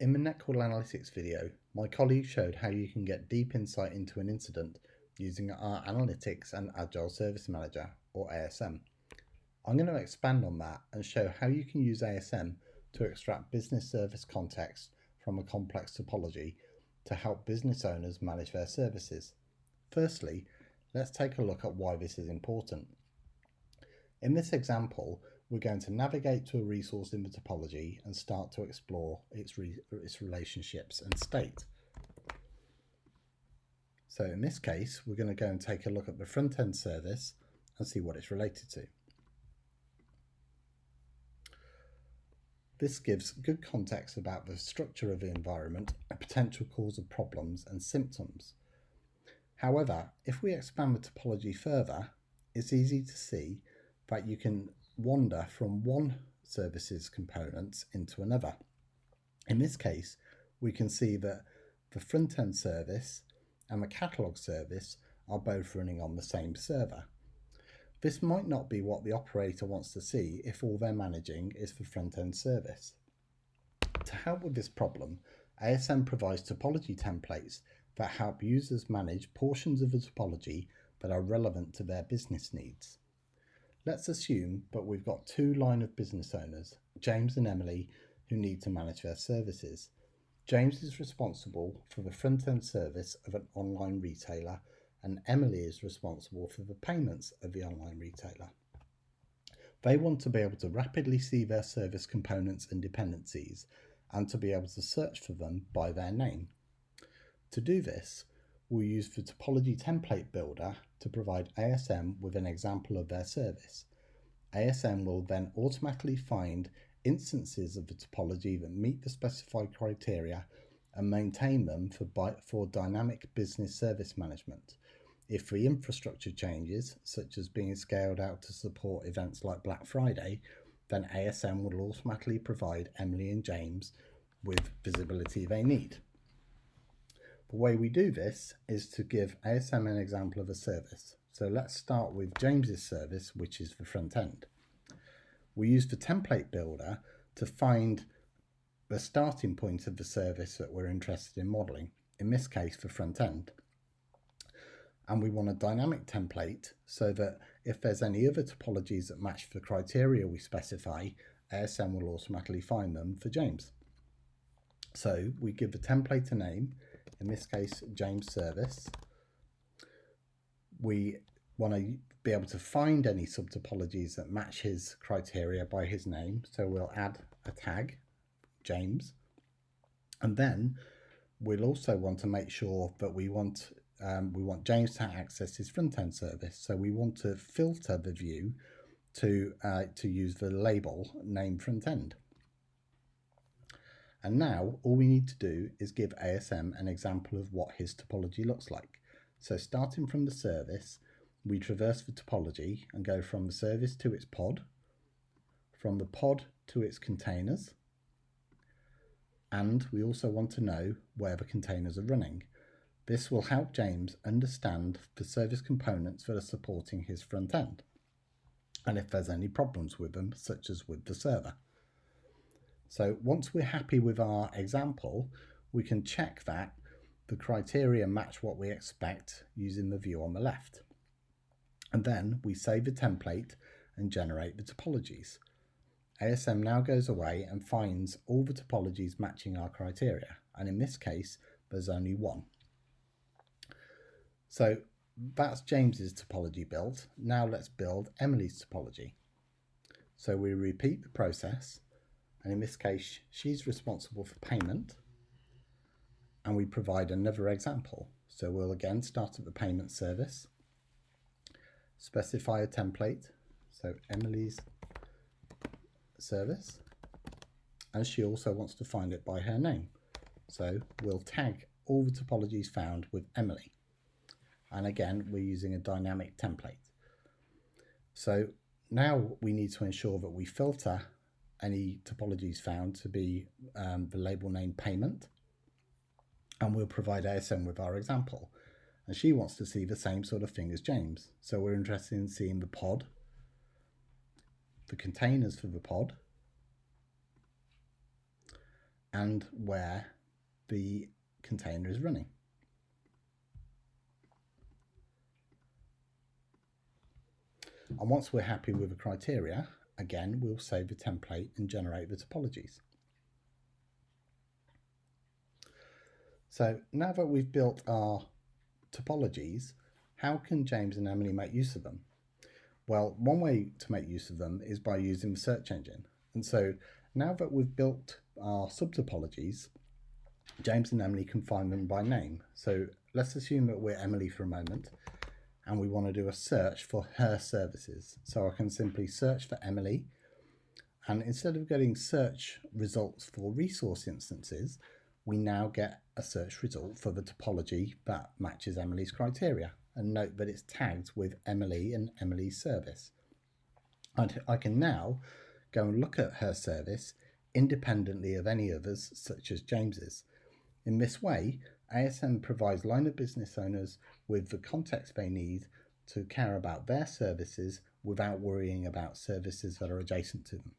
In the Netcool analytics video, my colleague showed how you can get deep insight into an incident using our Analytics and Agile Service Manager, or ASM. I'm going to expand on that and show how you can use ASM to extract business service context from a complex topology to help business owners manage their services. Firstly, let's take a look at why this is important. In this example, we're going to navigate to a resource in the topology and start to explore its relationships and state. So in this case, we're going to go and take a look at the front-end service and see what it's related to. This gives good context about the structure of the environment, a potential cause of problems and symptoms. However, if we expand the topology further, it's easy to see that you can wander from one service's components into another. In this case, we can see that the front-end service and the catalog service are both running on the same server. This might not be what the operator wants to see if all they're managing is the front-end service. To help with this problem, ASM provides topology templates that help users manage portions of the topology that are relevant to their business needs. Let's assume that we've got two line of business owners, James and Emily, who need to manage their services. James is responsible for the front-end service of an online retailer, and Emily is responsible for the payments of the online retailer. They want to be able to rapidly see their service components and dependencies and to be able to search for them by their name. To do this, we'll use the topology template builder to provide ASM with an example of their service. ASM will then automatically find instances of the topology that meet the specified criteria and maintain them for dynamic business service management. If the infrastructure changes, such as being scaled out to support events like Black Friday, then ASM will automatically provide Emily and James with visibility they need. The way we do this is to give ASM an example of a service. So let's start with James's service, which is the front end. We use the template builder to find the starting point of the service that we're interested in modeling, in this case the front end. And we want a dynamic template so that if there's any other topologies that match the criteria we specify, ASM will automatically find them for James. So we give the template a name, in this case James service. We want to be able to find any subtopologies that match his criteria by his name, so we'll add a tag, James. And then we'll also want to make sure that we want James to access his front-end service, so we want to filter the view to use the label name front-end. And now all we need to do is give ASM an example of what his topology looks like. So starting from the service, we traverse the topology and go from the service to its pod, from the pod to its containers, and we also want to know where the containers are running. This will help James understand the service components that are supporting his front end, and if there's any problems with them, such as with the server. So once we're happy with our example, we can check that the criteria match what we expect using the view on the left. And then we save the template and generate the topologies. ASM now goes away and finds all the topologies matching our criteria, and in this case there's only one. So that's James's topology built. Now let's build Emily's topology. So we repeat the process, and in this case she's responsible for payment, and we provide another example. So we'll again start at the payment service, specify a template, so Emily's service, and she also wants to find it by her name. So we'll tag all the topologies found with Emily. And again, we're using a dynamic template. So now we need to ensure that we filter any topologies found to be the label name payment, and we'll provide ASM with our example. And she wants to see the same sort of thing as James. So we're interested in seeing the pod, the containers for the pod, and where the container is running. And once we're happy with the criteria, again, we'll save the template and generate the topologies. So now that we've built our topologies, how can James and Emily make use of them? Well, one way to make use of them is by using the search engine. And so now that we've built our subtopologies, James and Emily can find them by name. So let's assume that we're Emily for a moment and we want to do a search for her services. So I can simply search for Emily, and instead of getting search results for resource instances, we now get a search result for the topology that matches Emily's criteria. And note that it's tagged with Emily and Emily's service. And I can now go and look at her service independently of any others, such as James's. In this way, ASM provides line of business owners with the context they need to care about their services without worrying about services that are adjacent to them.